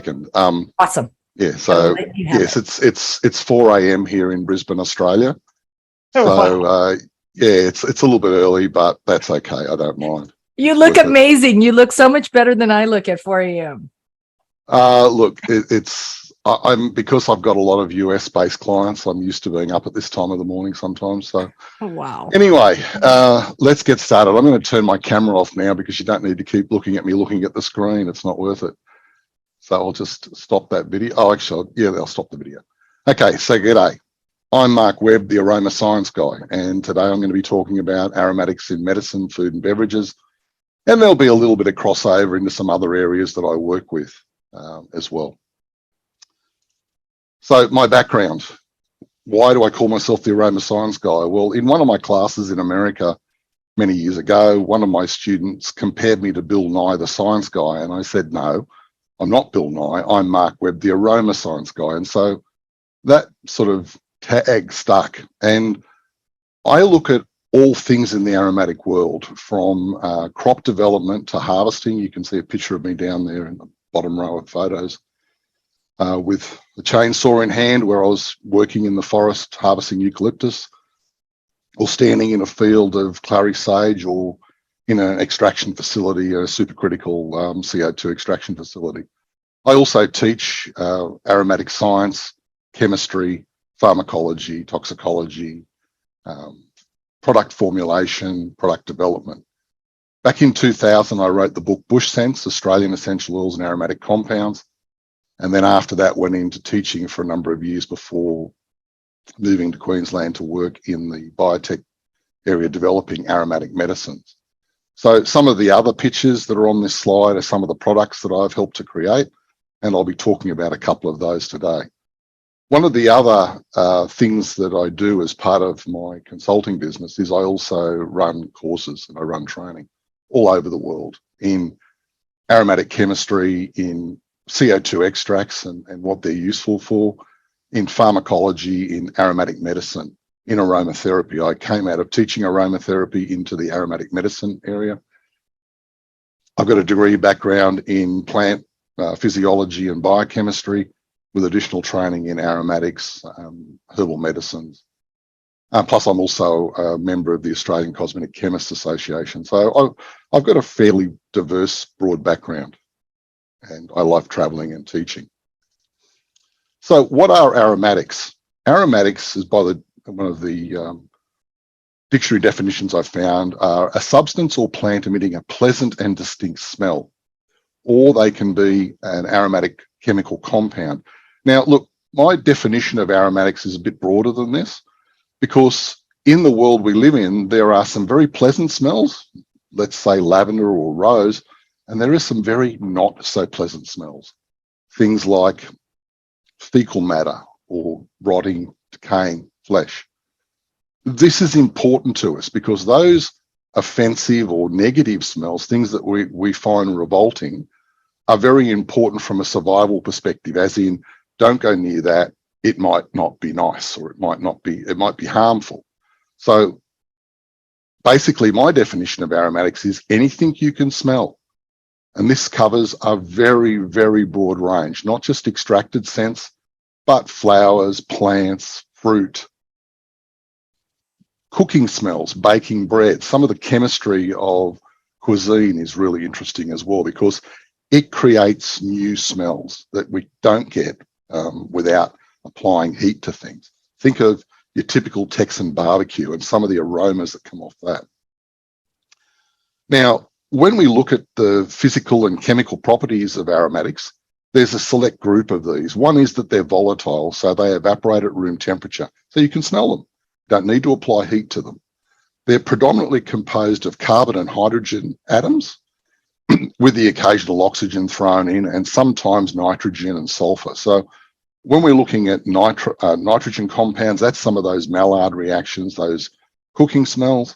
second. Awesome. Yeah, so yes, it's 4 a.m. here in Brisbane, Australia. So yeah, it's a little bit early, but that's okay. I don't mind. You look amazing. You look so much better than I look at 4 a.m. Look, I'm because I've got a lot of US-based clients. I'm used to being up at this time of the morning sometimes. So, wow. Anyway, let's get started. I'm going to turn my camera off now because you don't need to keep looking at me looking at the screen. It's not worth it. So I'll just stop that video. Oh, actually, yeah, I'll stop the video. Okay, so g'day. I'm Mark Webb, the Aroma Science guy, and today I'm going to be talking about aromatics in medicine, food and beverages, and there'll be a little bit of crossover into some other areas that I work with as well. So my background, why do I call myself the Aroma Science guy? Well, in one of my classes in America many years ago, one of my students compared me to Bill Nye, the science guy, and I said, no, I'm not Bill Nye, I'm Mark Webb, the Aroma Science guy. And so that sort of tag stuck. And I look at all things in the aromatic world, from crop development to harvesting. You can see a picture of me down there in the bottom row of photos with a chainsaw in hand, where I was working in the forest harvesting eucalyptus, or standing in a field of clary sage, or in an extraction facility, a supercritical CO2 extraction facility. I also teach aromatic science, chemistry, pharmacology, toxicology, product formulation, product development. Back in 2000, I wrote the book Bush Scents, Australian Essential Oils and Aromatic Compounds. And then after that, went into teaching for a number of years before moving to Queensland to work in the biotech area developing aromatic medicines. So some of the other pictures that are on this slide are some of the products that I've helped to create, and I'll be talking about a couple of those today. One of the other things that I do as part of my consulting business is I also run courses and I run training all over the world in aromatic chemistry, in CO2 extracts and what they're useful for, in pharmacology, in aromatic medicine, in aromatherapy. I came out of teaching aromatherapy into the aromatic medicine area. I've got a degree background in plant physiology and biochemistry, with additional training in aromatics, herbal medicines. Plus, I'm also a member of the Australian Cosmetic Chemists Association. So I've got a fairly diverse, broad background, and I love traveling and teaching. So what are aromatics? Aromatics is, by one of the dictionary definitions I found, are a substance or plant emitting a pleasant and distinct smell, or they can be an aromatic chemical compound. Now, look, my definition of aromatics is a bit broader than this, because in the world we live in, there are some very pleasant smells, let's say lavender or rose, and there is some very not so pleasant smells. Things like fecal matter or rotting, decaying flesh. This is important to us because those offensive or negative smells, things that we find revolting, are very important from a survival perspective, as in, don't go near that, it might not be nice, or it might be harmful. So basically my definition of aromatics is anything you can smell. And this covers a very, very broad range, not just extracted scents, but flowers, plants, fruit, cooking smells, baking bread. Some of the chemistry of cuisine is really interesting as well, because it creates new smells that we don't get without applying heat to things. Think of your typical Texan barbecue and some of the aromas that come off that. Now, when we look at the physical and chemical properties of aromatics, there's a select group of these. One is that they're volatile, so they evaporate at room temperature, so you can smell them. Don't need to apply heat to them. They're predominantly composed of carbon and hydrogen atoms, with the occasional oxygen thrown in, and sometimes nitrogen and sulfur. So when we're looking at nitrogen compounds, that's some of those Maillard reactions, those cooking smells.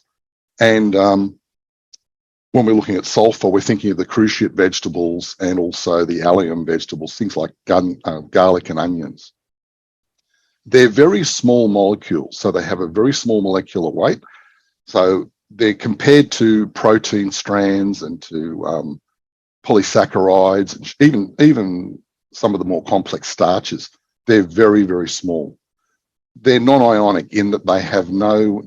And when we're looking at sulfur, we're thinking of the cruciate vegetables and also the allium vegetables, things like garlic and onions. They're very small molecules, so they have a very small molecular weight. So they're compared to protein strands and to polysaccharides, and even some of the more complex starches, they're very, very small. They're non-ionic in that they have no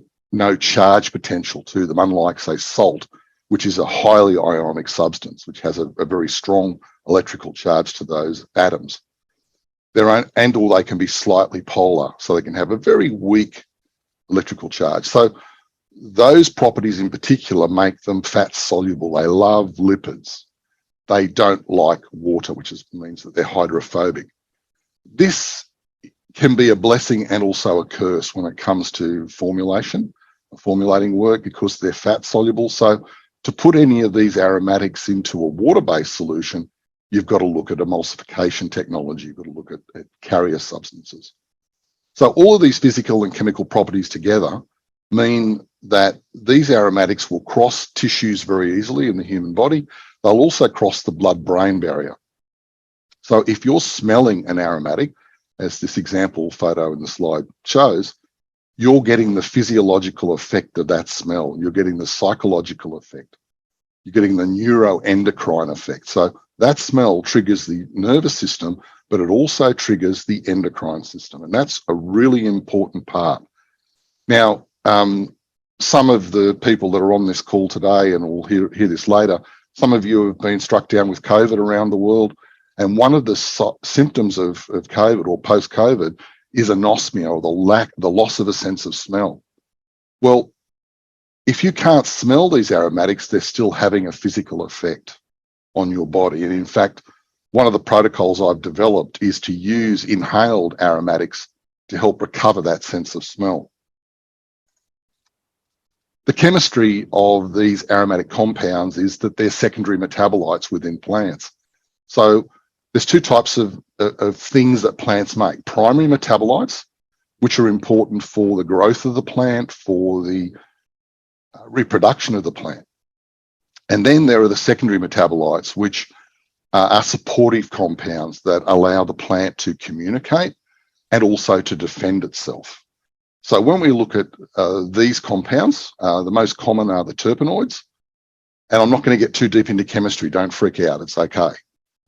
charge potential to them, unlike, say, salt, which is a highly ionic substance, which has a very strong electrical charge to those atoms. Or they can be slightly polar, so they can have a very weak electrical charge. So those properties in particular make them fat soluble. They love lipids. They don't like water, which means that they're hydrophobic. This can be a blessing and also a curse when it comes to formulating work, because they're fat soluble. So to put any of these aromatics into a water-based solution, you've got to look at emulsification technology. You've got to look at carrier substances. So all of these physical and chemical properties together mean that these aromatics will cross tissues very easily in the human body. They'll also cross the blood-brain barrier. So if you're smelling an aromatic, as this example photo in the slide shows, you're getting the physiological effect of that smell. You're getting the psychological effect. You're getting the neuroendocrine effect. So that smell triggers the nervous system, but it also triggers the endocrine system. And that's a really important part. Now, some of the people that are on this call today, and we'll hear this later, some of you have been struck down with COVID around the world. And one of the symptoms of COVID or post-COVID is anosmia, or the loss of a sense of smell. Well, if you can't smell these aromatics, they're still having a physical effect on your body. And in fact, one of the protocols I've developed is to use inhaled aromatics to help recover that sense of smell. The chemistry of these aromatic compounds is that they're secondary metabolites within plants. So there's two types of things that plants make. Primary metabolites, which are important for the growth of the plant, for the reproduction of the plant. And then there are the secondary metabolites, which are supportive compounds that allow the plant to communicate and also to defend itself. So when we look at these compounds, the most common are the terpenoids. And I'm not going to get too deep into chemistry. Don't freak out. It's okay.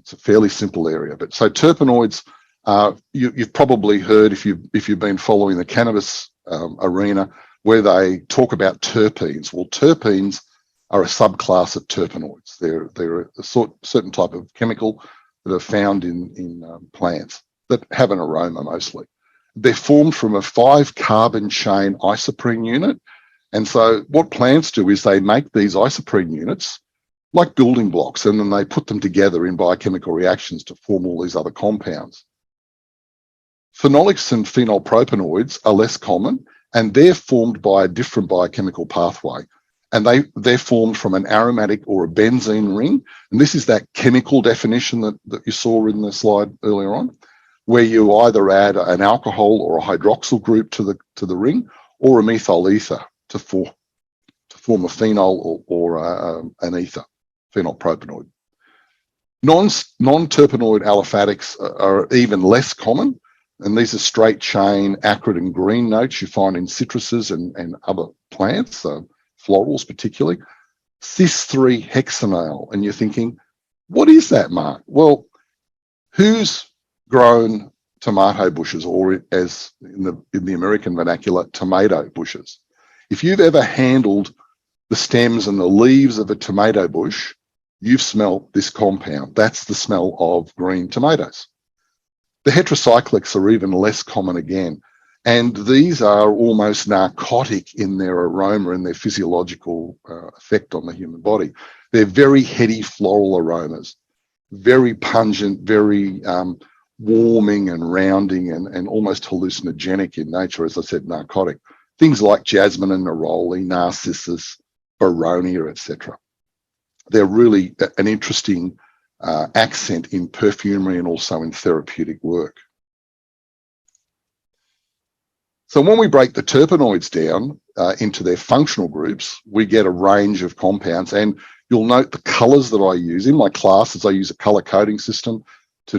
It's a fairly simple area. But so terpenoids, you've probably heard, if you've been following the cannabis arena, where they talk about terpenes. Well, terpenes are a subclass of terpenoids. They're a certain type of chemical that are found in plants that have an aroma mostly. They're formed from a 5-carbon chain isoprene unit. And so what plants do is they make these isoprene units like building blocks, and then they put them together in biochemical reactions to form all these other compounds. Phenolics and phenylpropanoids are less common, and they're formed by a different biochemical pathway. And they're formed from an aromatic or a benzene ring. And this is that chemical definition that you saw in the slide earlier on, where you either add an alcohol or a hydroxyl group to the ring, or a methyl ether to form a phenol or an ether, phenylpropanoid. Non-terpenoid aliphatics are even less common, and these are straight chain acrid and green notes you find in citruses and other plants, florals particularly. Cis-3-hexanal, and you're thinking, what is that, Mark? Well, who's grown tomato bushes, or as in the American vernacular, tomato bushes? If you've ever handled the stems and the leaves of a tomato bush, you've smelled this compound. That's the smell of green tomatoes. The heterocyclics are even less common again, and these are almost narcotic in their aroma and their physiological effect on the human body. They're very heady floral aromas, very pungent, very warming and rounding and almost hallucinogenic in nature, as I said, narcotic. Things like jasmine and neroli, narcissus, boronia, etc. They're really an interesting accent in perfumery and also in therapeutic work. So when we break the terpenoids down into their functional groups, we get a range of compounds, and you'll note the colors that I use. In my classes, I use a color coding system to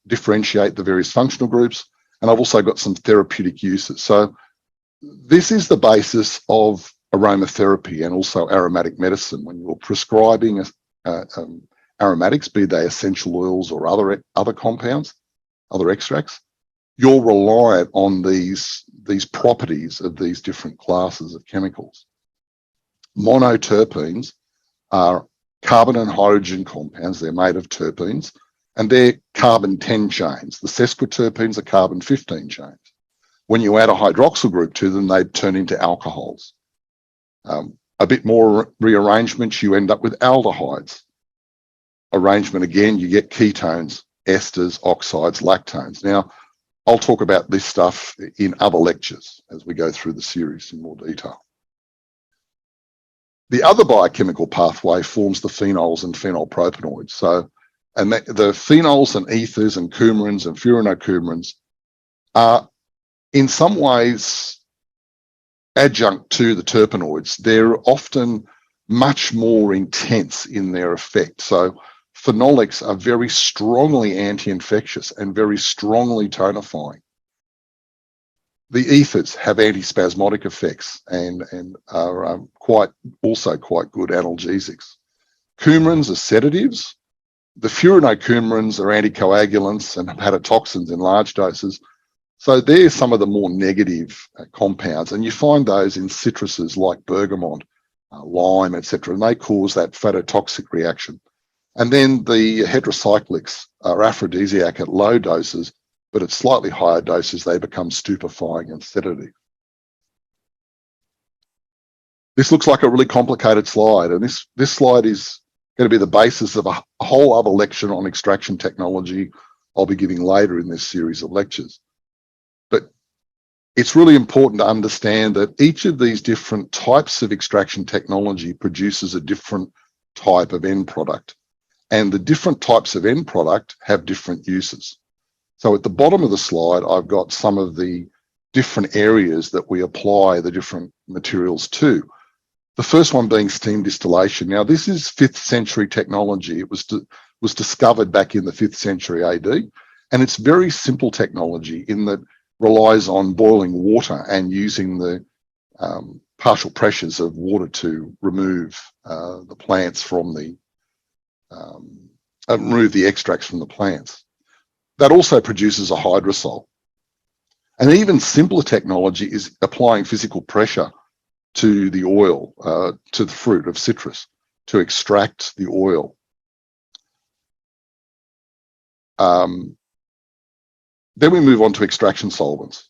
differentiate the various functional groups, and I've also got some therapeutic uses. So this is the basis of aromatherapy and also aromatic medicine. When you're prescribing aromatics, be they essential oils or other compounds, other extracts, you're reliant on these properties of these different classes of chemicals. Monoterpenes are carbon and hydrogen compounds. They're made of terpenes, and they're carbon 10 chains. The sesquiterpenes are carbon 15 chains. When you add a hydroxyl group to them, they turn into alcohols. A bit more rearrangements, you end up with aldehydes. Arrangement again, you get ketones, esters, oxides, lactones. Now, I'll talk about this stuff in other lectures as we go through the series in more detail. The other biochemical pathway forms the phenols and phenylpropanoids. So, and the phenols and ethers and coumarins and furanocoumarins are in some ways adjunct to the terpenoids. They're often much more intense in their effect. So phenolics are very strongly anti-infectious and very strongly tonifying. The ethers have antispasmodic effects and are also quite good analgesics. Coumarins are sedatives. The furanocoumarins are anticoagulants and hepatotoxins in large doses. So they're some of the more negative compounds, and you find those in citruses like bergamot, lime, etc., and they cause that phototoxic reaction. And then the heterocyclics are aphrodisiac at low doses, but at slightly higher doses, they become stupefying and sedative. This looks like a really complicated slide, and this slide is going to be the basis of a whole other lecture on extraction technology I'll be giving later in this series of lectures. But it's really important to understand that each of these different types of extraction technology produces a different type of end product. And the different types of end product have different uses. So at the bottom of the slide, I've got some of the different areas that we apply the different materials to. The first one being steam distillation. Now, this is 5th century technology. It was discovered back in the 5th century AD, and it's very simple technology in that relies on boiling water and using the partial pressures of water to remove the plants from the remove the extracts from the plants. That also produces a hydrosol. And even simpler technology is applying physical pressure to the oil, to the fruit of citrus, to extract the oil. Then we move on to extraction solvents.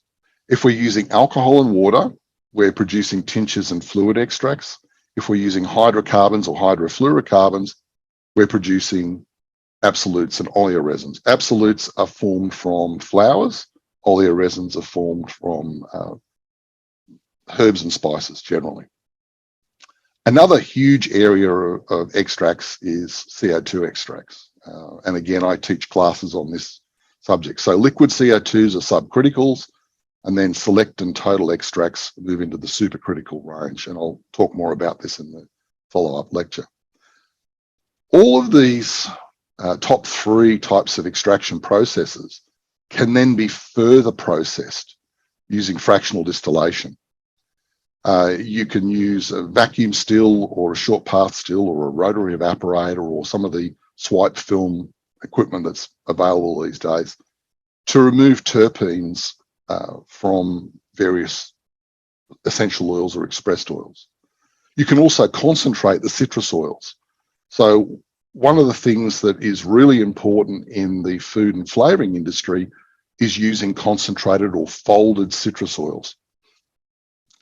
If we're using alcohol and water, we're producing tinctures and fluid extracts. If we're using hydrocarbons or hydrofluorocarbons, we're producing absolutes and oleoresins. Absolutes are formed from flowers. Oleoresins are formed from herbs and spices generally. Another huge area of extracts is CO2 extracts. And again, I teach classes on this subject. So liquid CO2s are subcriticals, and then select and total extracts move into the supercritical range. And I'll talk more about this in the follow-up lecture. All of these top 3 types of extraction processes can then be further processed using fractional distillation. You can use a vacuum still or a short path still or a rotary evaporator or some of the swipe film equipment that's available these days to remove terpenes from various essential oils or expressed oils. You can also concentrate the citrus oils. So one of the things that is really important in the food and flavoring industry is using concentrated or folded citrus oils.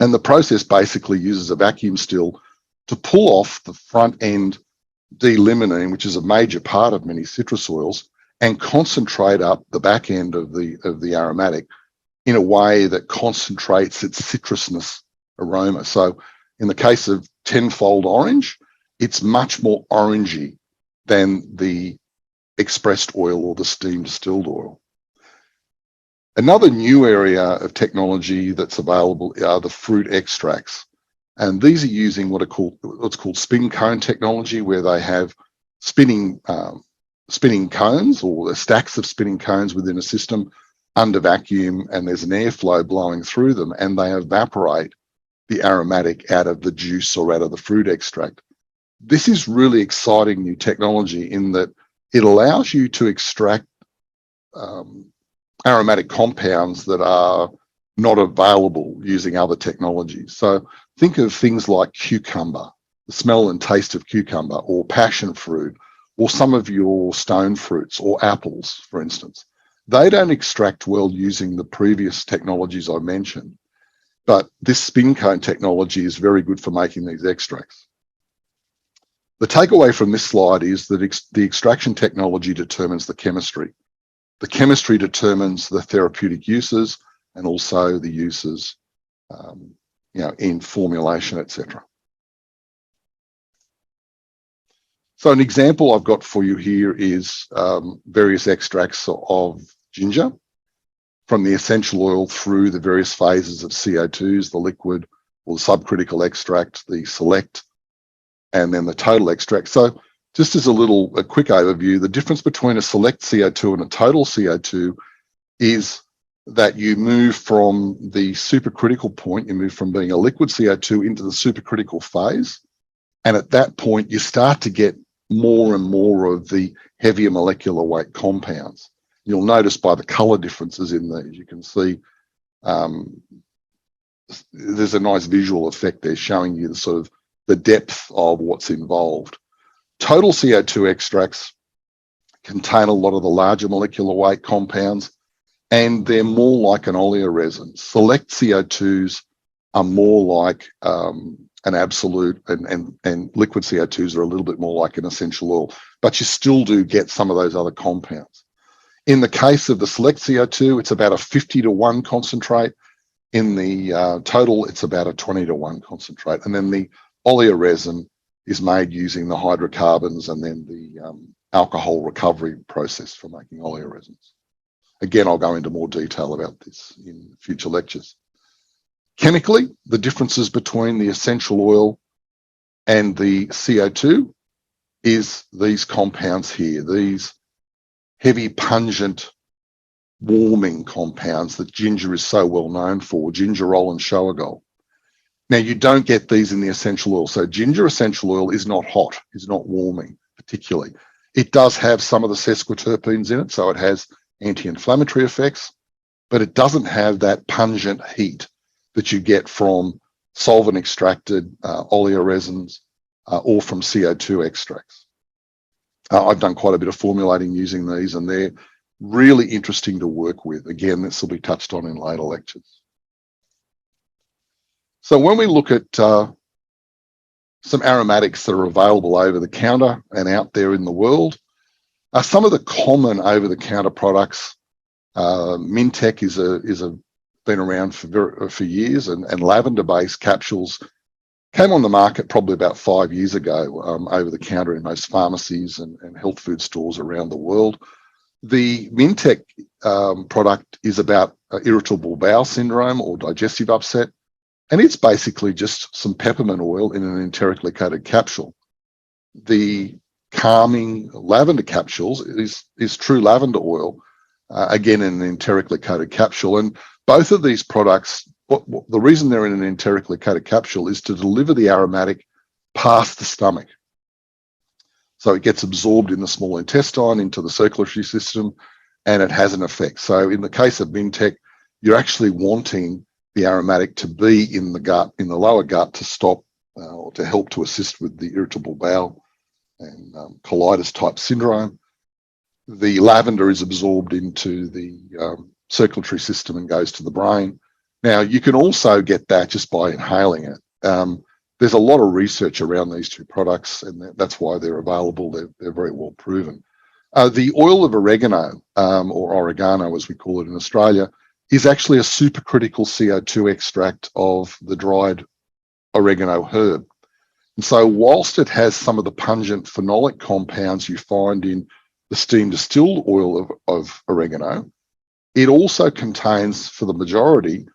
And the process basically uses a vacuum still to pull off the front end D-limonene, which is a major part of many citrus oils, and concentrate up the back end of the aromatic in a way that concentrates its citrusness aroma. So in the case of tenfold orange, it's much more orangey than the expressed oil or the steam distilled oil. Another new area of technology that's available are the fruit extracts. And these are using what's called spin cone technology, where they have spinning cones or stacks of spinning cones within a system under vacuum, and there's an airflow blowing through them, and they evaporate the aromatic out of the juice or out of the fruit extract. This is really exciting new technology in that it allows you to extract aromatic compounds that are not available using other technologies. So think of things like cucumber, the smell and taste of cucumber, or passion fruit, or some of your stone fruits, or apples, for instance. They don't extract well using the previous technologies I mentioned, but this spin cone technology is very good for making these extracts. The takeaway from this slide is that the extraction technology determines the chemistry. The chemistry determines the therapeutic uses and also the uses in formulation, etc. So an example I've got for you here is various extracts of ginger, from the essential oil through the various phases of CO2s, the liquid or the subcritical extract, the select, and then the total extract. So just as a quick overview, the difference between a select CO2 and a total CO2 is that you move from the supercritical point, you move from being a liquid CO2 into the supercritical phase. And at that point, you start to get more and more of the heavier molecular weight compounds. You'll notice by the color differences in these, you can see there's a nice visual effect there showing you the depth of what's involved. Total CO2 extracts contain a lot of the larger molecular weight compounds, and they're more like an oleoresin. Select CO2s are more like an absolute, and liquid CO2s are a little bit more like an essential oil, but you still do get some of those other compounds. In the case of the select CO2, it's about a 50-to-1 concentrate. In the total, it's about a 20-to-1 concentrate. And then the oleoresin is made using the hydrocarbons and then the alcohol recovery process for making oleoresins. Again, I'll go into more detail about this in future lectures. Chemically, the differences between the essential oil and the CO2 is these compounds here, these heavy, pungent, warming compounds that ginger is so well known for, gingerol and shoergol. Now, you don't get these in the essential oil. So ginger essential oil is not hot, is not warming particularly. It does have some of the sesquiterpenes in it, so it has anti-inflammatory effects, but it doesn't have that pungent heat that you get from solvent-extracted oleoresins or from CO2 extracts. I've done quite a bit of formulating using these, and they're really interesting to work with. Again, this will be touched on in later lectures. So when we look at some aromatics that are available over the counter and out there in the world, some of the common over-the-counter products, Mintec is been around for years, and lavender-based capsules came on the market probably about 5 years ago over the counter in most pharmacies and health food stores around the world. The Mintec product is about irritable bowel syndrome or digestive upset, and it's basically just some peppermint oil in an enterically coated capsule. The calming lavender capsules is true lavender oil, again in an enterically coated capsule. And both of these products, the reason they're in an enterically coated capsule is to deliver the aromatic past the stomach. So it gets absorbed in the small intestine into the circulatory system, and it has an effect. So in the case of Mintec, you're actually wanting the aromatic to be in the gut, in the lower gut, to stop or to help to assist with the irritable bowel and colitis type syndrome. The lavender is absorbed into the circulatory system and goes to the brain. Now, you can also get that just by inhaling it. There's a lot of research around these two products, and that's why they're available. They're very well proven. The oil of oregano, or oregano as we call it in Australia, is actually a supercritical CO2 extract of the dried oregano herb. And so whilst it has some of the pungent phenolic compounds you find in the steam distilled oil of oregano, it also contains, for the majority,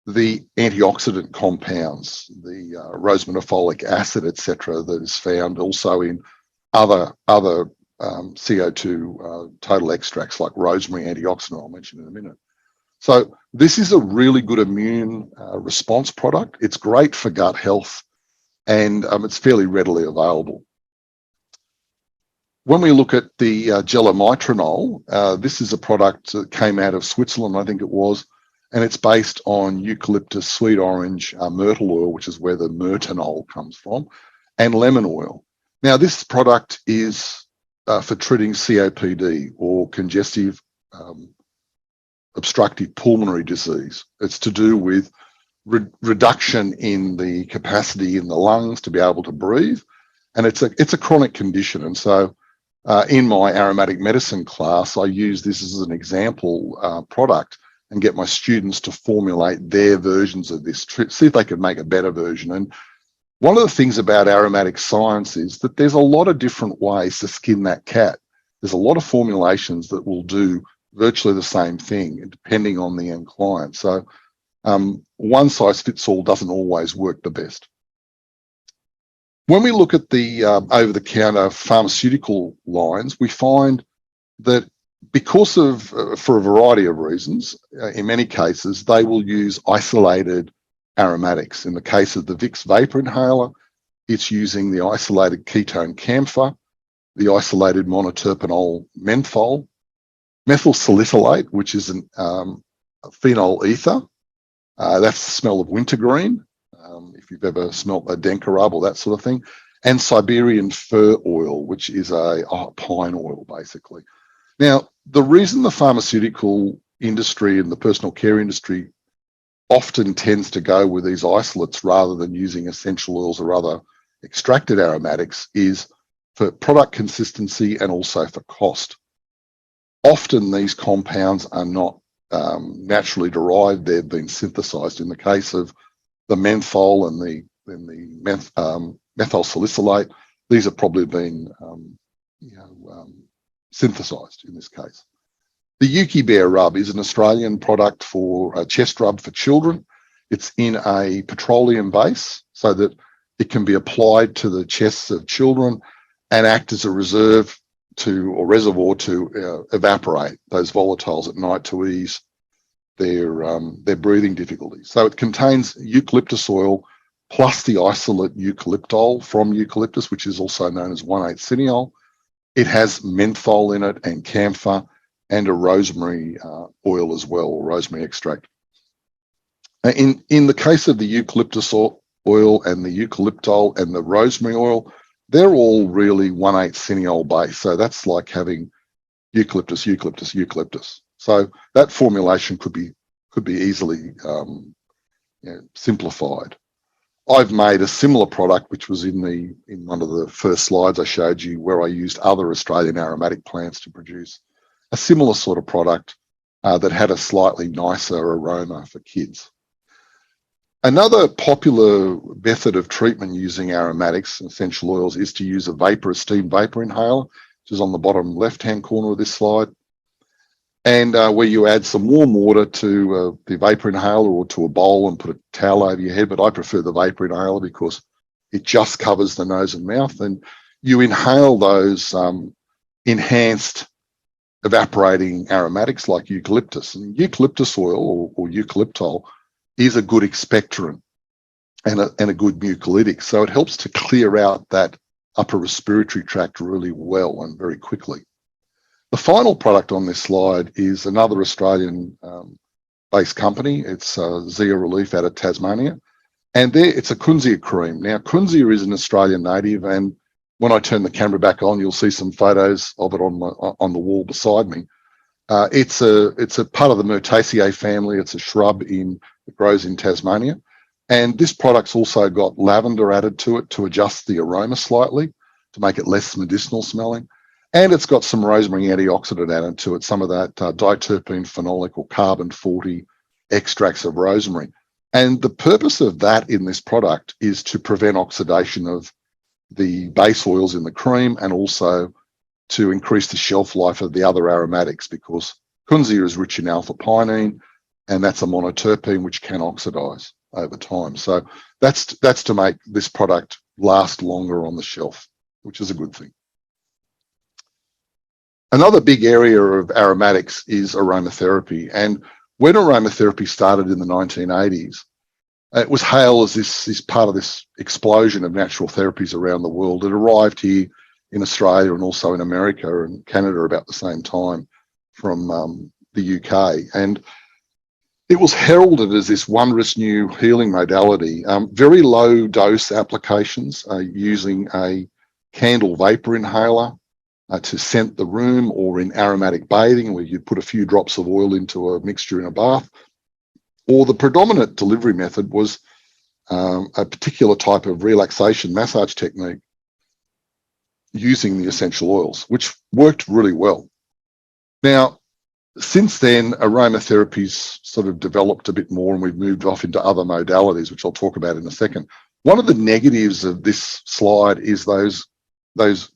the antioxidant compounds, the rosmarinic acid, etc., that is found also in other CO2 total extracts like rosemary antioxidant, I'll mention in a minute. So this is a really good immune response product. It's great for gut health, and it's fairly readily available. when we look at the gelimitronol, this is a product that came out of Switzerland, I think it was, and it's based on eucalyptus, sweet orange, myrtle oil, which is where the myrtenol comes from, and lemon oil. Now, this product is for treating COPD, or congestive obstructive pulmonary disease. It's to do with reduction in the capacity in the lungs to be able to breathe, and it's a chronic condition. And so in my aromatic medicine class, I use this as an example product and get my students to formulate their versions of this, see if they can make a better version. And one of the things about aromatic science is that there's a lot of different ways to skin that cat. There's a lot of formulations that will do virtually the same thing, depending on the end client. So one size fits all doesn't always work the best. When we look at the over-the-counter pharmaceutical lines, we find that because of, for a variety of reasons, in many cases, they will use isolated aromatics. In the case of the Vicks vapor inhaler, it's using the isolated ketone camphor, the isolated monoterpenol menthol, methyl salicylate, which is a phenol ether. That's the smell of wintergreen, if you've ever smelt a denka rub or that sort of thing, and Siberian fir oil, which is a pine oil, basically. Now, the reason the pharmaceutical industry and the personal care industry often tends to go with these isolates rather than using essential oils or other extracted aromatics is for product consistency and also for cost. Often these compounds are not naturally derived, they've been synthesized. In the case of the menthol and the methyl salicylate, these have probably been synthesized in this case. The Yuki Bear rub is an Australian product for a chest rub for children. It's in a petroleum base so that it can be applied to the chests of children and act as a reservoir to evaporate those volatiles at night to ease their breathing difficulties. So it contains eucalyptus oil plus the isolate eucalyptol from eucalyptus, which is also known as 1,8-cineol. It has menthol in it and camphor and a rosemary oil as well, or rosemary extract. In the case of the eucalyptus oil and the eucalyptol and the rosemary oil, they're all really 1,8-cineol based. So that's like having eucalyptus, eucalyptus, eucalyptus. So that formulation could be easily simplified. I've made a similar product, which was in one of the first slides I showed you, where I used other Australian aromatic plants to produce a similar sort of product that had a slightly nicer aroma for kids. Another popular method of treatment using aromatics and essential oils is to use a steam vapor inhaler, which is on the bottom left-hand corner of this slide, and where you add some warm water to the vapor inhaler or to a bowl and put a towel over your head. But I prefer the vapor inhaler because it just covers the nose and mouth, and you inhale those enhanced evaporating aromatics like eucalyptus. And eucalyptus oil or eucalyptol is a good expectorant and a good mucolytic. So it helps to clear out that upper respiratory tract really well and very quickly. The final product on this slide is another Australian based company. It's Zia Relief out of Tasmania. And it's a Kunzia cream. Now, Kunzia is an Australian native, and when I turn the camera back on, you'll see some photos of it on the wall beside me. It's a part of the Myrtaceae family. It's a shrub that grows in Tasmania. And this product's also got lavender added to it to adjust the aroma slightly, to make it less medicinal smelling. And it's got some rosemary antioxidant added to it, some of that diterpene, phenolic or carbon-40 extracts of rosemary. And the purpose of that in this product is to prevent oxidation of the base oils in the cream and also to increase the shelf life of the other aromatics, because Kunzia is rich in alpha-pinene, and that's a monoterpene which can oxidize over time. So that's to make this product last longer on the shelf, which is a good thing. Another big area of aromatics is aromatherapy. And when aromatherapy started in the 1980s, it was hailed as this part of this explosion of natural therapies around the world. It arrived here in Australia and also in America and Canada about the same time from the UK. And it was heralded as this wondrous new healing modality. Very low dose applications using a candle vapor inhaler to scent the room, or in aromatic bathing where you put a few drops of oil into a mixture in a bath. Or the predominant delivery method was a particular type of relaxation massage technique using the essential oils, which worked really well. Now, since then, aromatherapy's sort of developed a bit more, and we've moved off into other modalities, which I'll talk about in a second. One of the negatives of this slide is those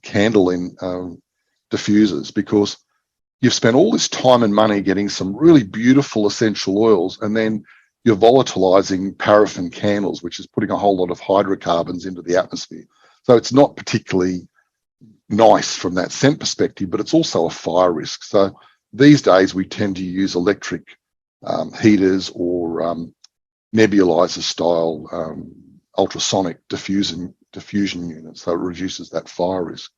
candle-in diffusers, because you've spent all this time and money getting some really beautiful essential oils, and then you're volatilizing paraffin candles, which is putting a whole lot of hydrocarbons into the atmosphere. So it's not particularly nice from that scent perspective, but it's also a fire risk. So these days we tend to use electric heaters or nebulizer style ultrasonic diffusion units, so it reduces that fire risk.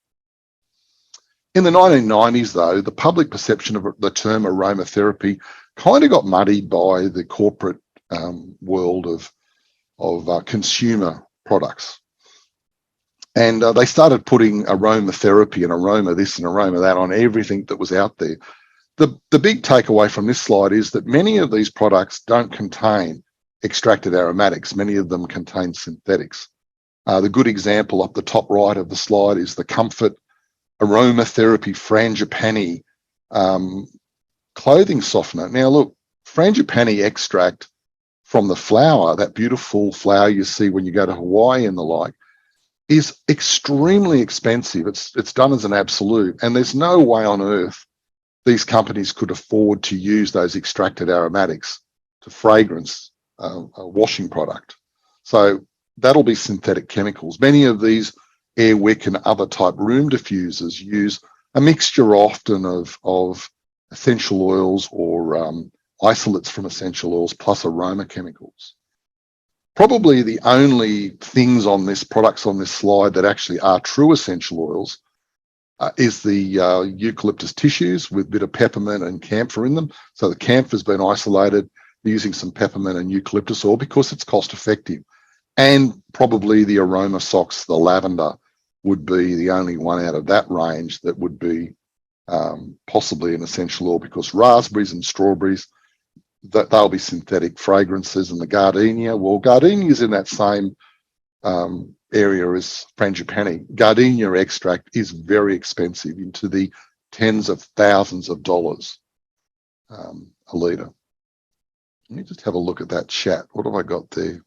In the 1990s, though, the public perception of the term aromatherapy kind of got muddied by the corporate world of consumer products. And they started putting aromatherapy and aroma this and aroma that on everything that was out there. The big takeaway from this slide is that many of these products don't contain extracted aromatics. Many of them contain synthetics. The good example up the top right of the slide is the Comfort Aromatherapy Frangipani clothing softener. Now look, frangipani extract from the flower, that beautiful flower you see when you go to Hawaii and the like, is extremely expensive. It's done as an absolute, and there's no way on earth these companies could afford to use those extracted aromatics to fragrance a washing product. So that'll be synthetic chemicals. Many of these air wick and other type room diffusers use a mixture often of essential oils or isolates from essential oils plus aroma chemicals. Probably the only things on this products on this slide that actually are true essential oils is the eucalyptus tissues with a bit of peppermint and camphor in them. So the camphor has been isolated using some peppermint and eucalyptus oil because it's cost effective. And probably the aroma socks, the lavender, would be the only one out of that range that would be possibly an essential oil, because raspberries and strawberries, they'll be synthetic fragrances. And the gardenia, well, gardenia is in that same area as frangipani. Gardenia extract is very expensive, into the tens of thousands of dollars a litre. Let me just have a look at that chat. What have I got there?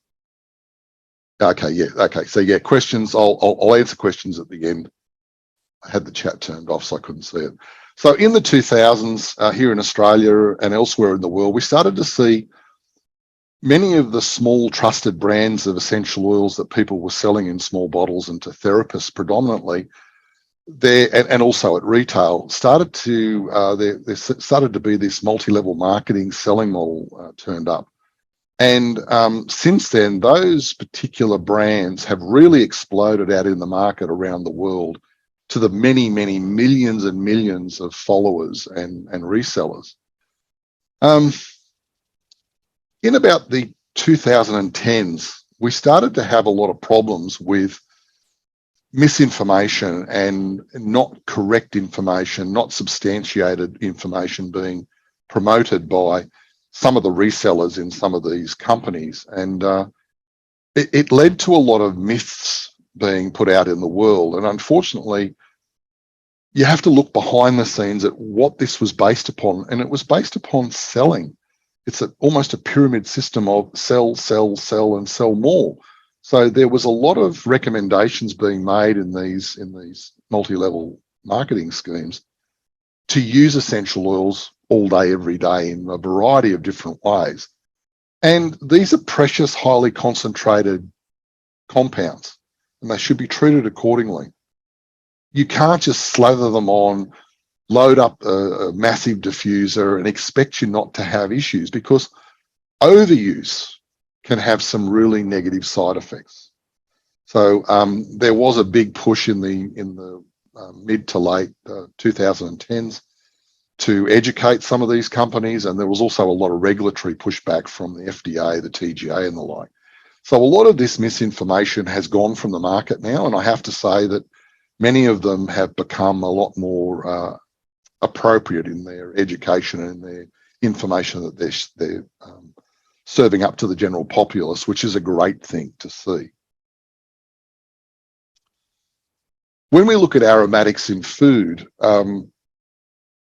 Okay, yeah, okay. So yeah, questions. I'll answer questions at the end. I had the chat turned off, so I couldn't see it. So in the 2000s, here in Australia and elsewhere in the world, we started to see many of the small trusted brands of essential oils that people were selling in small bottles and to therapists predominantly, there and also at retail, started to there started to be this multi-level marketing selling model turned up. And since then, those particular brands have really exploded out in the market around the world to the many, many millions and millions of followers and resellers. In about the 2010s, we started to have a lot of problems with misinformation and not correct information, not substantiated information being promoted by some of the resellers in some of these companies. And it led to a lot of myths being put out in the world. And unfortunately, you have to look behind the scenes at what this was based upon. And it was based upon selling. It's almost a pyramid system of sell, sell, sell, and sell more. So there was a lot of recommendations being made in these multi-level marketing schemes to use essential oils all day, every day in a variety of different ways. And these are precious, highly concentrated compounds, and they should be treated accordingly. You can't just slather them on, load up a massive diffuser and expect you not to have issues, because overuse can have some really negative side effects. So there was a big push in the mid to late 2010s to educate some of these companies, and there was also a lot of regulatory pushback from the FDA, the TGA, and the like. So a lot of this misinformation has gone from the market now, and I have to say that many of them have become a lot more appropriate in their education and their information that they're serving up to the general populace, which is a great thing to see. When we look at aromatics in food,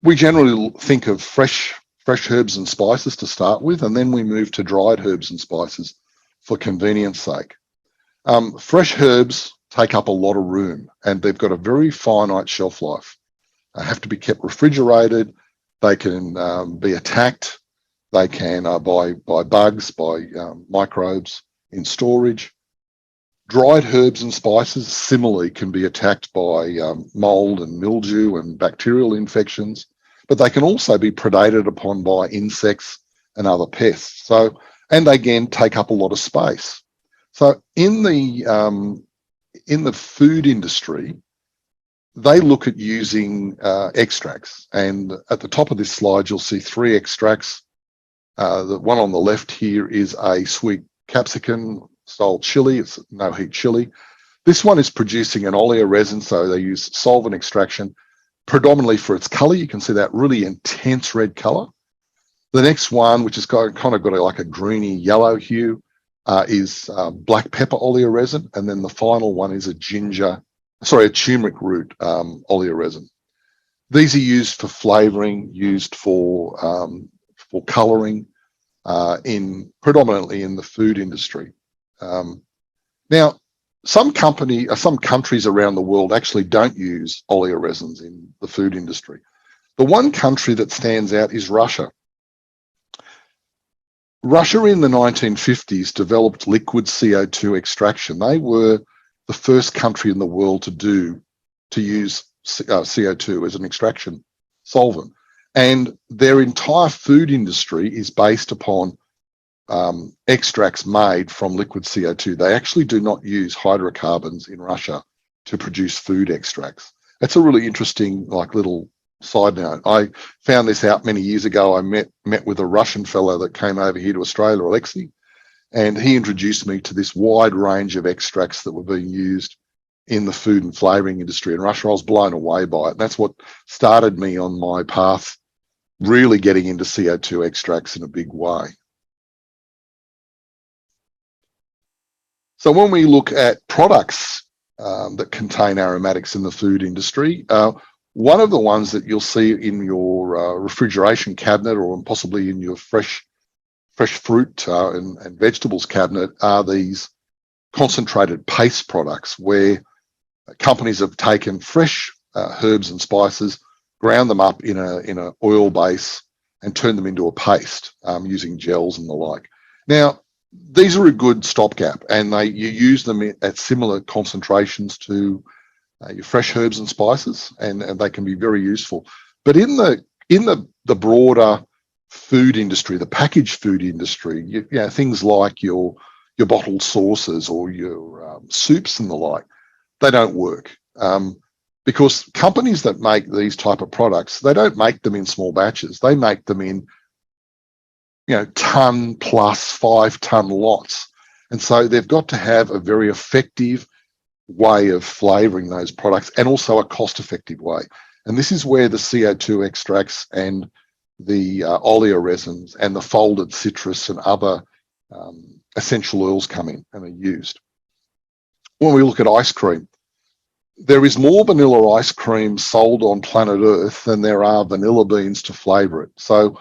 we generally think of fresh herbs and spices to start with, and then we move to dried herbs and spices for convenience sake. Fresh herbs take up a lot of room, and they've got a very finite shelf life. They have to be kept refrigerated. They can be attacked. They can by bugs, by microbes in storage. Dried herbs and spices similarly can be attacked by mold and mildew and bacterial infections, but they can also be predated upon by insects and other pests. So, and they again take up a lot of space. So in the food industry, they look at using extracts, and at the top of this slide you'll see 3 extracts. The one on the left here is a sweet capsicum style chili. It's no heat chili. This one is producing an oleoresin, so they use solvent extraction predominantly for its color. You can see that really intense red color. The next one, which has kind of got like a greeny yellow hue, is black pepper oleoresin, and then the final one is a turmeric root oleoresin. These are used for flavoring, used for coloring, predominantly in the food industry. Now, some countries around the world actually don't use oleoresins in the food industry. The one country that stands out is Russia. Russia in the 1950s developed liquid CO2 extraction. They were the first country in the world to use CO2 as an extraction solvent. And their entire food industry is based upon extracts made from liquid CO2. They actually do not use hydrocarbons in Russia to produce food extracts. That's a really interesting little side note. I found this out many years ago. I met with a Russian fellow that came over here to Australia, Alexei, and he introduced me to this wide range of extracts that were being used in the food and flavouring industry in Russia. I was blown away by it. And that's what started me on my path, really getting into CO2 extracts in a big way. So when we look at products that contain aromatics in the food industry, one of the ones that you'll see in your refrigeration cabinet or possibly in your fresh fruit and vegetables cabinet are these concentrated paste products, where companies have taken fresh herbs and spices, ground them up in a oil base, and turned them into a paste using gels and the like. Now, these are a good stopgap, and you use them at similar concentrations to your fresh herbs and spices, and they can be very useful. But in the broader food industry, the packaged food industry, things like your bottled sauces or your soups and the like, they don't work because companies that make these type of products, they don't make them in small batches. They make them in ton plus 5 ton lots, and so they've got to have a very effective way of flavoring those products, and also a cost-effective way. And this is where the CO2 extracts and the oleoresins and the folded citrus and other essential oils come in and are used. When we look at ice cream, there is more vanilla ice cream sold on planet Earth than there are vanilla beans to flavor it. So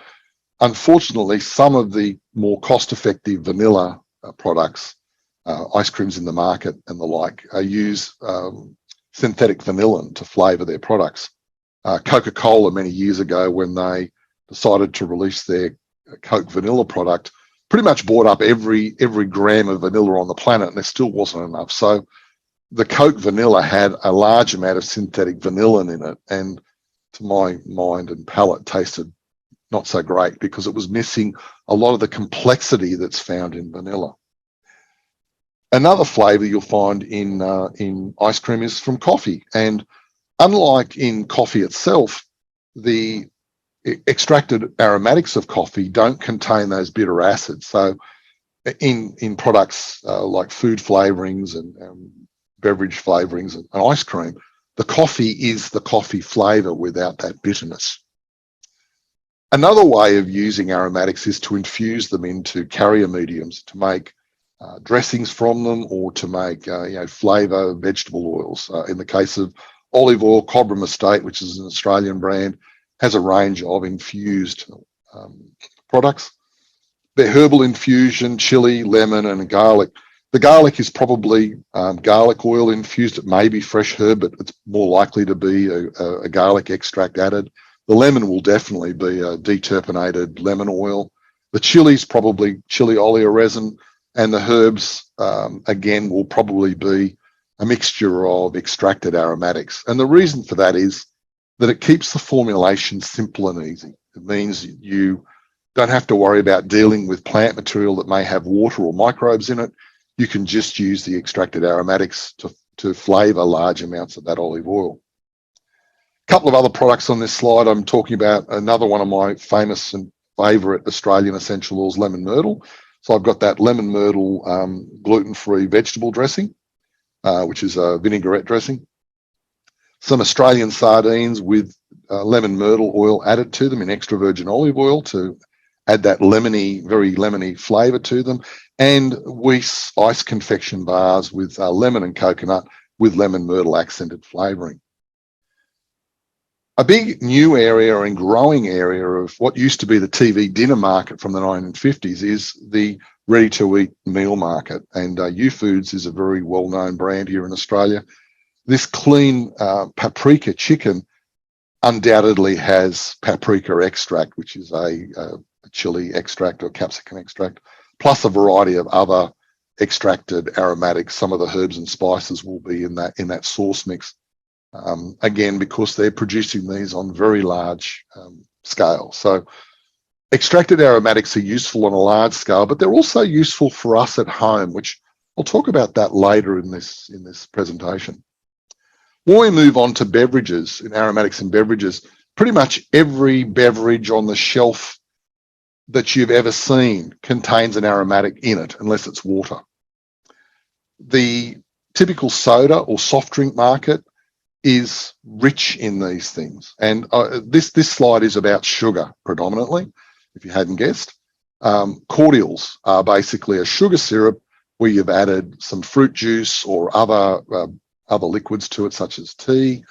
unfortunately, some of the more cost-effective vanilla products, ice creams in the market and the like, use synthetic vanillin to flavor their products. Coca-Cola many years ago, when they decided to release their Coke vanilla product, pretty much bought up every gram of vanilla on the planet, and there still wasn't enough. So the Coke vanilla had a large amount of synthetic vanillin in it, and to my mind and palate tasted not so great because it was missing a lot of the complexity that's found in vanilla. Another flavor you'll find in ice cream is from coffee, and Unlike in coffee itself, the extracted aromatics of coffee don't contain those bitter acids. So in products like food flavorings and beverage flavorings and ice cream, the coffee is the coffee flavor without that bitterness. Another way of using aromatics is to infuse them into carrier mediums to make dressings from them, or to make flavor vegetable oils. In the case of olive oil, Cobram Estate, which is an Australian brand, has a range of infused products. They're herbal infusion, chili, lemon, and garlic. The garlic is probably garlic oil infused. It may be fresh herb, but it's more likely to be a garlic extract added. The lemon will definitely be a deterpenated lemon oil. The chili's probably chili olea resin, and the herbs, again, will probably be a mixture of extracted aromatics. And the reason for that is that it keeps the formulation simple and easy. It means you don't have to worry about dealing with plant material that may have water or microbes in it. You can just use the extracted aromatics to flavour large amounts of that olive oil. A couple of other products on this slide. I'm talking about another one of my famous and favourite Australian essential oils, lemon myrtle. So I've got that lemon myrtle gluten-free vegetable dressing, which is a vinaigrette dressing. Some Australian sardines with lemon myrtle oil added to them in extra virgin olive oil to add that lemony, very lemony flavour to them. And Weiss ice confection bars with lemon and coconut with lemon myrtle accented flavouring. A big new area and growing area of what used to be the TV dinner market from the 1950s is the ready-to-eat meal market. And U-Foods is a very well-known brand here in Australia. This clean paprika chicken undoubtedly has paprika extract, which is a chili extract or capsicum extract, plus a variety of other extracted aromatics. Some of the herbs and spices will be in that sauce mix. Again, because they're producing these on very large scale. So extracted aromatics are useful on a large scale, but they're also useful for us at home, which I'll talk about that later in this presentation. When we move on to beverages, in aromatics and beverages, pretty much every beverage on the shelf that you've ever seen contains an aromatic in it, unless it's water. The typical soda or soft drink market is rich in these things. And this slide is about sugar predominantly, if you hadn't guessed. Cordials are basically a sugar syrup where you've added some fruit juice or other liquids to it, such as tea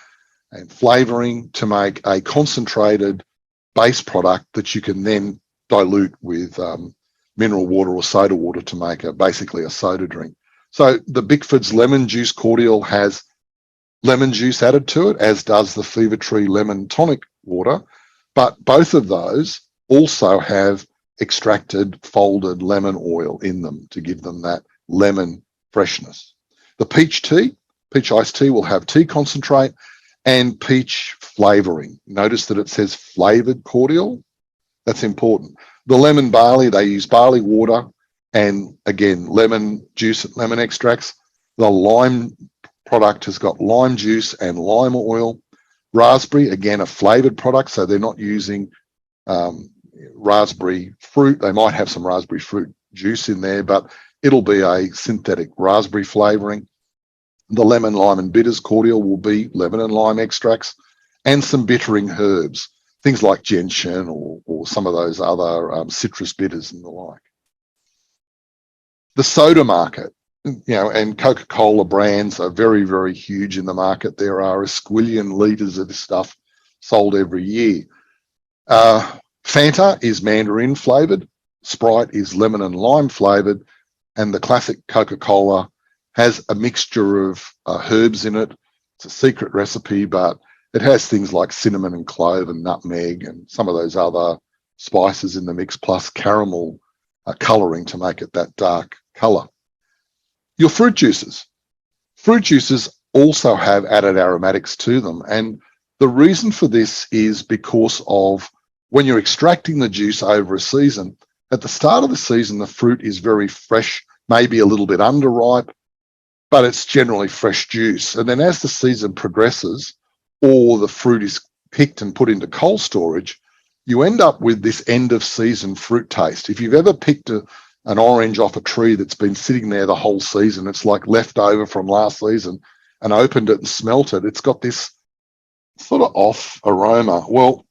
and flavouring, to make a concentrated base product that you can then dilute with mineral water or soda water to make basically a soda drink. So the Bickford's lemon juice cordial has lemon juice added to it, as does the Fever Tree lemon tonic water, but both of those also have extracted folded lemon oil in them to give them that lemon freshness. The peach iced tea will have tea concentrate and peach flavouring. Notice that it says flavoured cordial. That's important. The lemon barley, they use barley water and, again, lemon juice and lemon extracts. The lime product has got lime juice and lime oil. Raspberry, again, a flavoured product, so they're not using raspberry fruit. They might have some raspberry fruit juice in there, but it'll be a synthetic raspberry flavouring. The lemon, lime and bitters cordial will be lemon and lime extracts and some bittering herbs, things like gentian or some of those other citrus bitters and the like. The soda market, and Coca-Cola brands are very, very huge in the market. There are a squillion litres of this stuff sold every year. Fanta is mandarin flavoured, Sprite is lemon and lime flavoured, and the classic Coca-Cola has a mixture of herbs in it. It's a secret recipe, but it has things like cinnamon and clove and nutmeg and some of those other spices in the mix, plus caramel colouring to make it that dark colour. Your fruit juices. Fruit juices also have added aromatics to them. And the reason for this is because of when you're extracting the juice over a season, at the start of the season, the fruit is very fresh, maybe a little bit underripe, but it's generally fresh juice. And then as the season progresses, or the fruit is picked and put into cold storage, you end up with this end of season fruit taste. If you've ever picked an orange off a tree that's been sitting there the whole season, it's like leftover from last season, and opened it and smelt it, it's got this sort of off aroma. Well,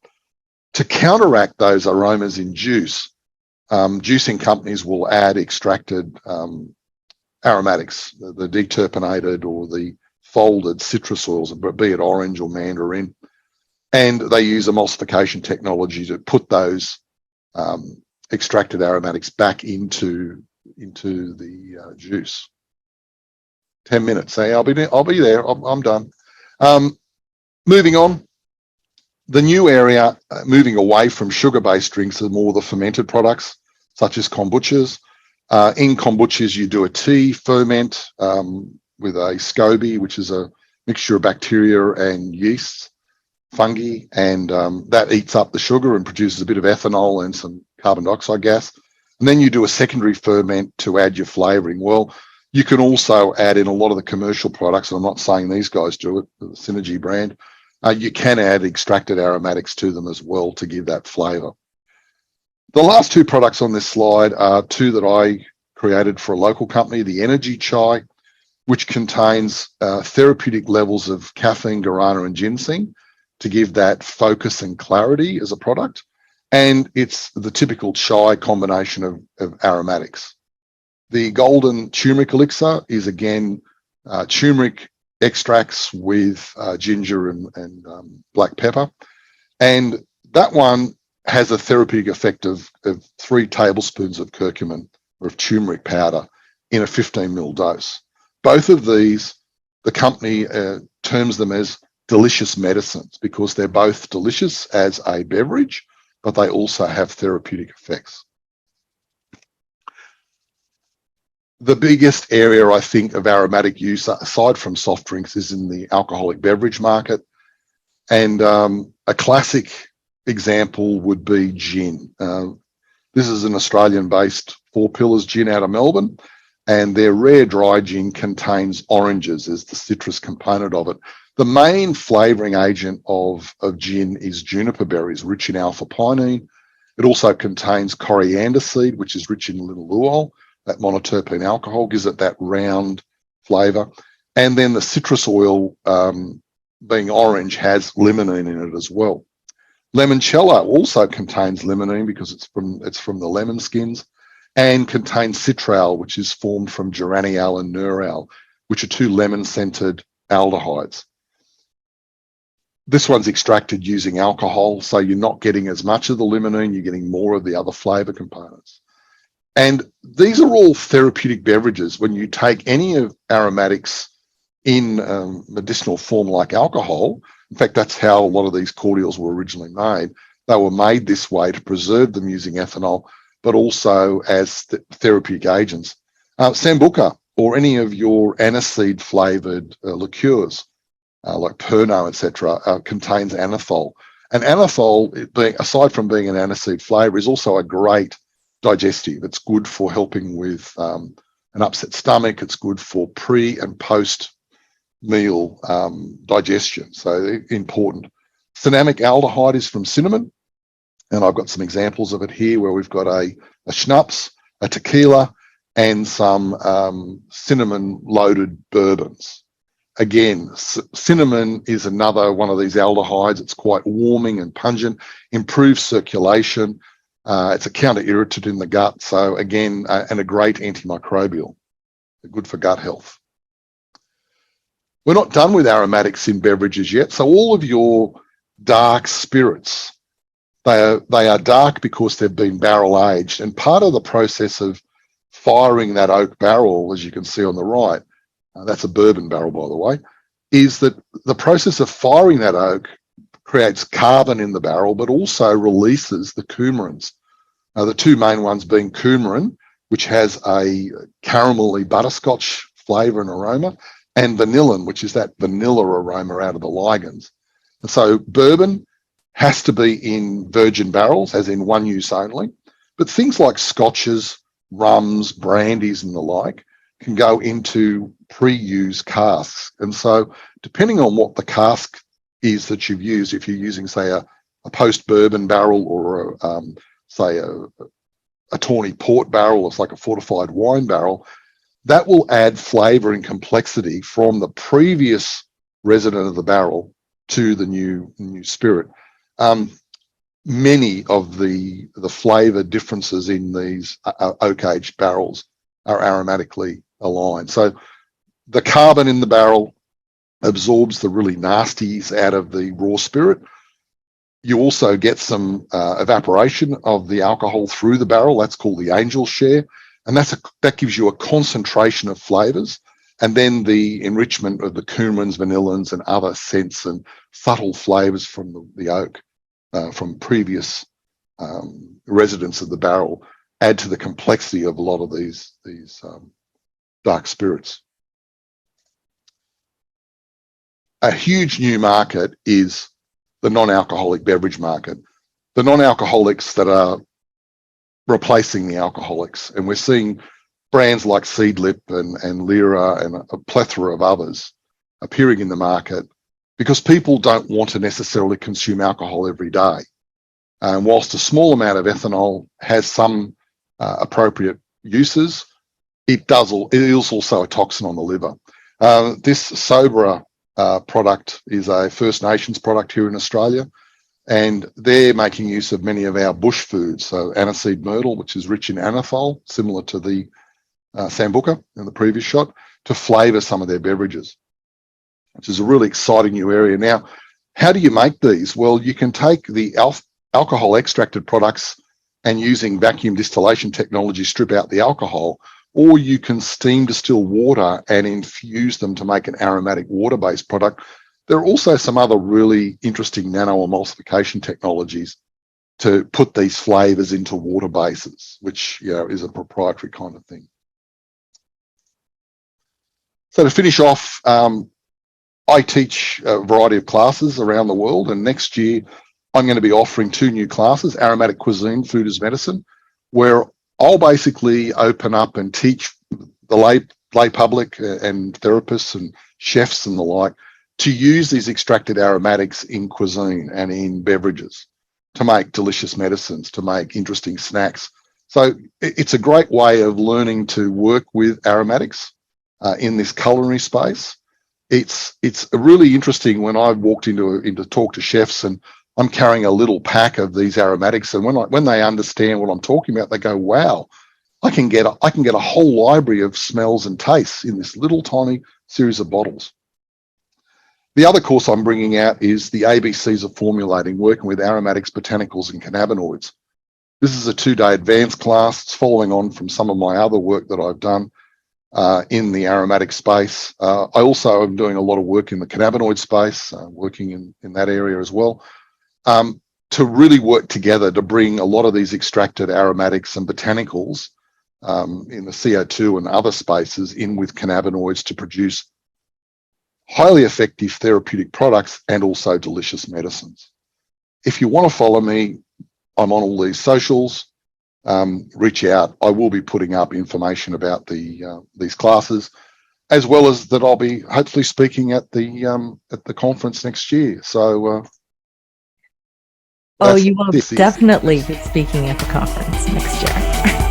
to counteract those aromas in juice, juicing companies will add extracted aromatics, the deterpenated or the folded citrus oils, be it orange or mandarin. And they use emulsification technology to put those extracted aromatics back into the juice. 10 minutes. Hey, I'll be there. I'm done. Moving on. The new area, moving away from sugar-based drinks, are more the fermented products, such as kombuchas. In kombuchas, you do a tea ferment with a SCOBY, which is a mixture of bacteria and yeasts, fungi, and that eats up the sugar and produces a bit of ethanol and some carbon dioxide gas. And then you do a secondary ferment to add your flavoring. Well, you can also add in a lot of the commercial products, and I'm not saying these guys do it, the Synergy brand. You can add extracted aromatics to them as well to give that flavor. The last two products on this slide are two that I created for a local company, the Energy Chai, which contains therapeutic levels of caffeine, guarana, and ginseng to give that focus and clarity as a product. And it's the typical chai combination of aromatics. The golden turmeric elixir is, again, turmeric extracts with ginger and black pepper. And that one has a therapeutic effect of 3 tablespoons of curcumin or of turmeric powder in a 15 ml dose. Both of these, the company terms them as delicious medicines because they're both delicious as a beverage, but they also have therapeutic effects. The biggest area, I think, of aromatic use, aside from soft drinks, is in the alcoholic beverage market. And a classic example would be gin. This is an Australian-based Four Pillars gin out of Melbourne, and their rare dry gin contains oranges as the citrus component of it. The main flavouring agent of gin is juniper berries, rich in alpha-pinene. It also contains coriander seed, which is rich in linalool. That monoterpene alcohol gives it that round flavour. And then the citrus oil, being orange, has limonene in it as well. Limoncello also contains limonene because it's from the lemon skins, and contains citral, which is formed from geraniol and neural, which are 2 lemon-scented aldehydes. This one's extracted using alcohol, so you're not getting as much of the limonene, you're getting more of the other flavour components. And these are all therapeutic beverages. When you take any of aromatics in medicinal form like alcohol, in fact, that's how a lot of these cordials were originally made. They were made this way to preserve them using ethanol, but also as therapeutic agents. Sambuca, or any of your aniseed flavoured liqueurs, like Pernod, etc., contains anethol. And anethol, aside from being an aniseed flavour, is also a great digestive. It's good for helping with an upset stomach. It's good for pre and post meal digestion. So important. Cinnamic aldehyde is from cinnamon, and I've got some examples of it here where we've got a schnapps, a tequila, and some cinnamon loaded bourbons. Again, cinnamon is another one of these aldehydes. It's quite warming and pungent, improves circulation. It's a counter-irritant in the gut. So again, and a great antimicrobial, good for gut health. We're not done with aromatics in beverages yet. So all of your dark spirits, they are dark because they've been barrel aged. And part of the process of firing that oak barrel, as you can see on the right, that's a bourbon barrel, by the way, is that the process of firing that oak creates carbon in the barrel, but also releases the coumarins. The 2 main ones being coumarin, which has a caramelly butterscotch flavour and aroma, and vanillin, which is that vanilla aroma out of the ligands. And so bourbon has to be in virgin barrels, as in one use only. But things like scotches, rums, brandies, and the like can go into pre-use casks. And so depending on what the cask is that you've used. If you're using, say, a post-bourbon barrel, or say a tawny port barrel, it's like a fortified wine barrel, that will add flavour and complexity from the previous resident of the barrel to the new spirit. Many of the flavour differences in these oak-aged barrels are aromatically aligned. So the carbon in the barrel absorbs the really nasties out of the raw spirit. You also get some evaporation of the alcohol through the barrel. That's called the angel share. And that gives you a concentration of flavours. And then the enrichment of the cumins, vanillins, and other scents and subtle flavours from the oak, from previous residents of the barrel, add to the complexity of a lot of these dark spirits. A huge new market is the non-alcoholic beverage market. The non-alcoholics that are replacing the alcoholics. And we're seeing brands like Seedlip and Lyra and a plethora of others appearing in the market because people don't want to necessarily consume alcohol every day. And whilst a small amount of ethanol has some appropriate uses, it is also a toxin on the liver. This Sobra product is a First Nations product here in Australia, and they're making use of many of our bush foods. So aniseed myrtle, which is rich in anethol, similar to the sambuca in the previous shot, to flavour some of their beverages, which is a really exciting new area. Now, how do you make these? Well, you can take the alcohol extracted products and using vacuum distillation technology strip out the alcohol, or you can steam distill water and infuse them to make an aromatic water-based product. There are also some other really interesting nano-emulsification technologies to put these flavours into water bases, which is a proprietary kind of thing. So to finish off, I teach a variety of classes around the world, and next year I'm going to be offering 2 new classes, Aromatic Cuisine, Food as Medicine, where I'll basically open up and teach the lay public and therapists and chefs and the like to use these extracted aromatics in cuisine and in beverages to make delicious medicines, to make interesting snacks. So it's a great way of learning to work with aromatics in this culinary space. It's really interesting when I walked into talk to chefs and I'm carrying a little pack of these aromatics, and when they understand what I'm talking about, they go, "Wow, I can get a whole library of smells and tastes in this little tiny series of bottles." The other course I'm bringing out is the ABCs of formulating, working with aromatics, botanicals, and cannabinoids. This is a 2-day advanced class. It's following on from some of my other work that I've done in the aromatic space. I also am doing a lot of work in the cannabinoid space, working in that area as well, to really work together to bring a lot of these extracted aromatics and botanicals in the CO2 and other spaces in with cannabinoids to produce highly effective therapeutic products and also delicious medicines. If you want to follow me, I'm on all these socials. Reach out. I will be putting up information about these classes, as well as that I'll be hopefully speaking at the conference next year. So you will definitely be speaking at the conference next year.